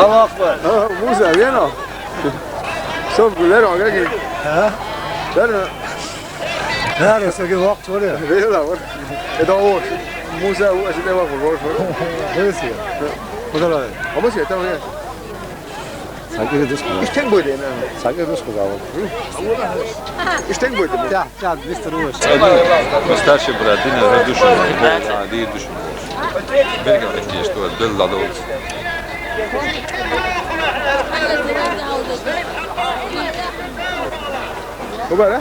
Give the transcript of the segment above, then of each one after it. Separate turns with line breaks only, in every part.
Allah akbar.
Musa, vieni. Çok güler o gel.
Ha?
Ver.
Nerede sökü vakti var ya.
Ver la var. Da o. Musa o işte var var.
Neresi ya? Bu da var.
Ama şey tamam ya.
Sanki de düşkün.
İşten böyle yani.
Sanki de düşkün abi.
İşten böyle.
Ya Mr. Uğur.
Старший брат, Дина, радушен, ди душен. Берга такие, что был ладов.
Bu böyle.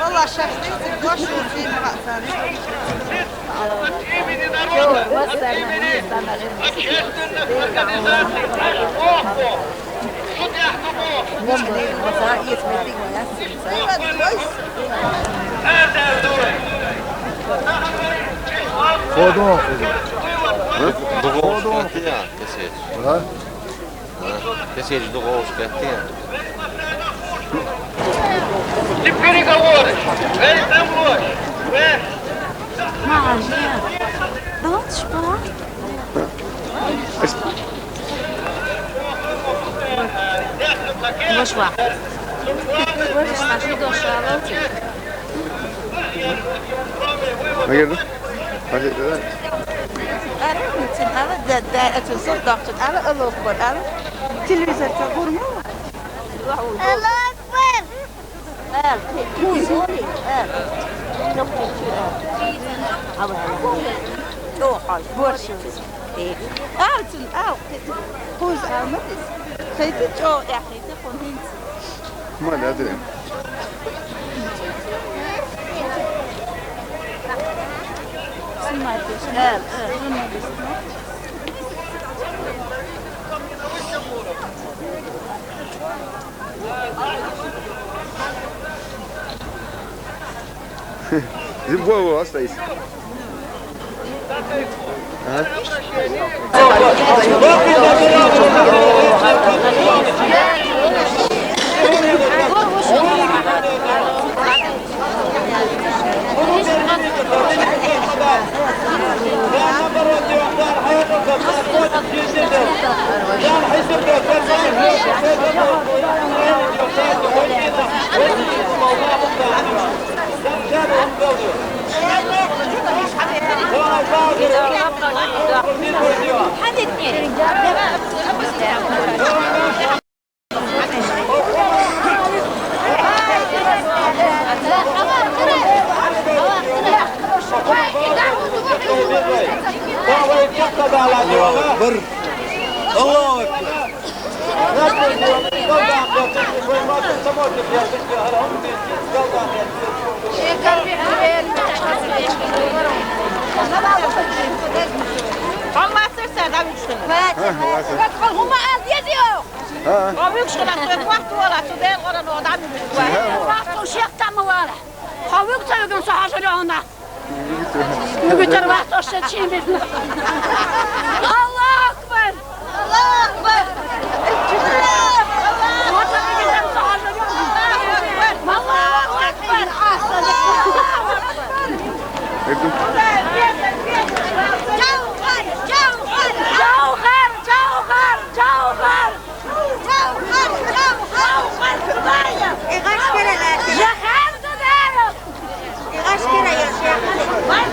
والله شخصيتي بوش وفي مقطع
Fodon.
Dugovska tija, keseć.
Ha?
Keseć Dugovska tija.
De переговоры. Весь домой.
Magia. De onde sport? Boş ver. Boş ver. Şu doşağı
Ne geldi? Hadi.
أنا مثل أنا ده أتصل دكتور أنا الله أكبر أنا تلفزيون تقول مو الله أكبر كوزولي دكتور هذا روح بورشوز أرتن أو كوز أمتس خيتي جو يا خيتي خونين
Ma ne adrem.
سمعتش
Bizim bu hastayız.
Allah Ekber.
والله صرت هذا ويكشنا هما أزيدوا ويكشنا وقت ولا تدين ولا نقعد عم وقت وشيخ تم ولا خويك تلقون صحة جانا يقدر وقت وشتشين بيتنا الله أكبر الله أكبر الله أكبر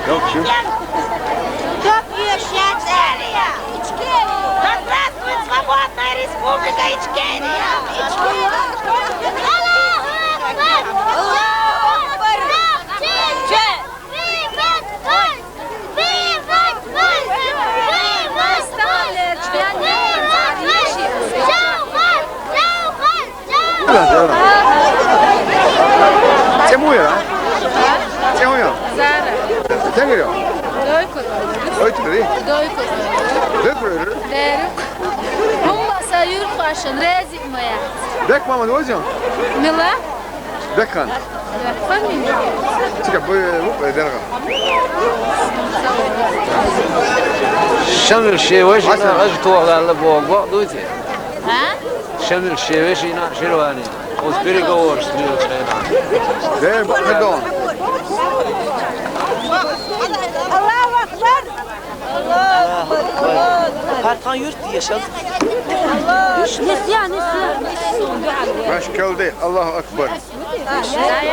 Yok şu.
Здравствует свободная республика Ичкерия!
Це моя. Це моя.
Zara.
Sen geliyor.
Doyko.
Öyle değil.
Doyko.
Dök böyle.
Derim. Humma sayur fashion rezik moya.
Dök mama ne olacak?
Mila.
Dök kan. Tika bu derga.
شمل الشيوش أنا غجت وغال بوق دوتي
ها؟
شمل الشيوش أنا شلواني وسبري قورش تليو تشينا
Dem gedaan.
الله أكبر
Parkan yurt yaşadık.
نسيان
Baş geldi. Allahu Ekber.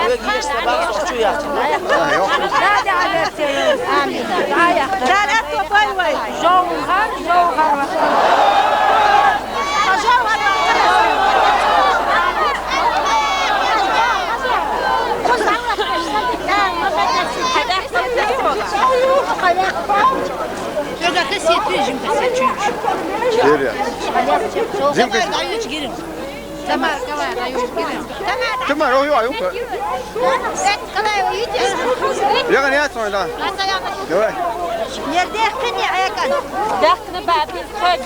Ve girişte bak suçu yaptım.
Ha yok.
نادي على السيد آمين ثلاث باي باي جوهر جوهر
Gel ya. Zim kız.
Tamar, tamar,
Tamam o yok yok. Ya ne yapıyorsun lan? Evet.
Nerede yakını ayakan? Yakını babi koy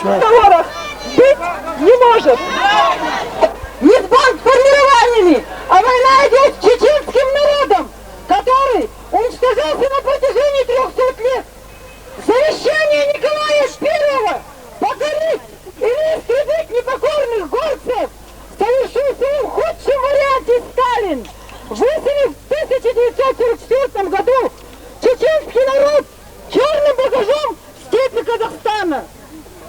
Договоров быть не может. Не с бандформированиями, а война идет с чеченским народом, который уничтожался на протяжении 300 лет. Завещание Николая I покорить или истребить непокорных горцев совершил в своем худшем варианте Сталин, выселив в 1944 году чеченский народ черным багажом в степи Казахстана.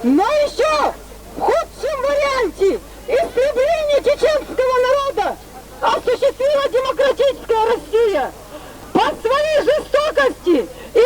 Но еще в худшем варианте истребление чеченского народа осуществила демократическая Россия. По своей жестокости и